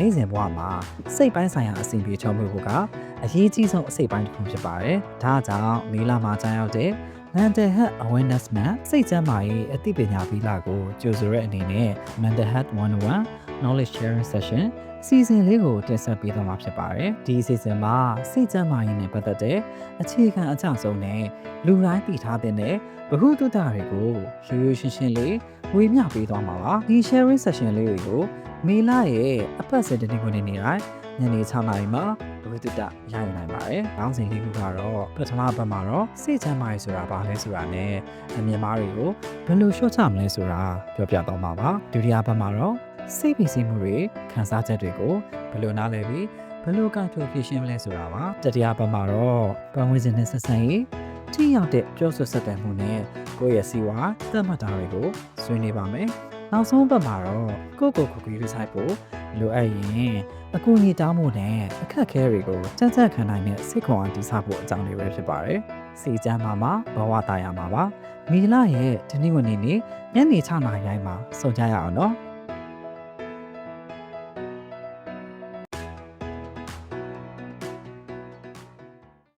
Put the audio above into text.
နေ့စဉ်ဘဝမှာစိတ်ပိုင်းဆိုင်ရာအဆင်ပြေချောမှုကအရေးကြီးဆုံးအစိတ်ပိုင်းတစ်ခုဖြစ်ပါတယ်။ဒါကြောင့်မေလမှာကြားရောက်တဲ့ Mental Health Awareness Month စိတ်ကျန်းမာရေးအသိပညာပေးလာကိုကြိုဆိုတဲ့အနေနဲ့ Mental Health 101 Knowledge Sharing Session အစီအစဉ်လေးကိုတင်ဆက်ပေးသွားမှာဖြစ်ပါတယ်။ဒီအစီအစဉ်မှာစိတ်ကျန်းမာရေးနဲ့ပတ်သက်တဲ့အခြေခံအကြောင်းဆုံးနဲ့လူတိုင်းသိထားတဲ့ဗဟုသုတတွေကိုရိုးရိုးရှင်းရှင်းလေးဝေမျှပေးသွားမှာပါ။ဒီ sharing session လေးတွေကိုမေလရဲ့အပတ်စဉ်တစ်နေ့ကိုနေတိုင်းညနေ6နာရီမှာဘဝတုတရယူနိုင်ပါတယ်။ခေါင်းစဉ်လေးခုကတော့ပထမဘက်မှာတော့စိတ်ချမ်းသာရေးဆိုတာဘာလဲဆိုတာနဲ့အမြင်မားတွေကိုဘယ်လိုရှော့ချမလဲဆိုတာပြောပြသွားမှာပါ။ဒုတိယဘက်မှာတော့စိတ်ဖိစီးမှုတွေခံစားချက်တွေကိုဘယ်လိုနားလည်ပြီးဘယ်လိုကထုတ်ဖြေရှင်းမလဲဆိုတာပါ။တတိယဘက်မှာတော့ပတ်ဝန်းကျင်နဲ့ဆက်ဆံရေးထိရောက်တဲ့ပြောဆိုဆက်သွယ်မှုနဲ့ကိုယ့်ရဲ့စီဝါသတ်မှတ်တာတွေကိုဆွေးနွေးပါမယ်။နောက်ဆုံးဘက်မှာတော့ကိုယ့်ကိုယ်ကိုယ်ရေးဆိုင်ဖို့လိုအပ်ရင်အကူအညီတောင်းဖို့နဲ့အခက်အခဲတွေကိုကြံ့ခံနိုင်တဲ့စိတ်ခွန်အားတည်ဆောက်ဖို့အကြောင်းတွေပဲဖြစ်ပါတယ်။စီကျမ်းမှာဘဝတာယာမှာပါ။မီလရဲ့ဒီနေ့ညနေ6နာရီတိုင်းမှာဆုံကြရအောင်နော်။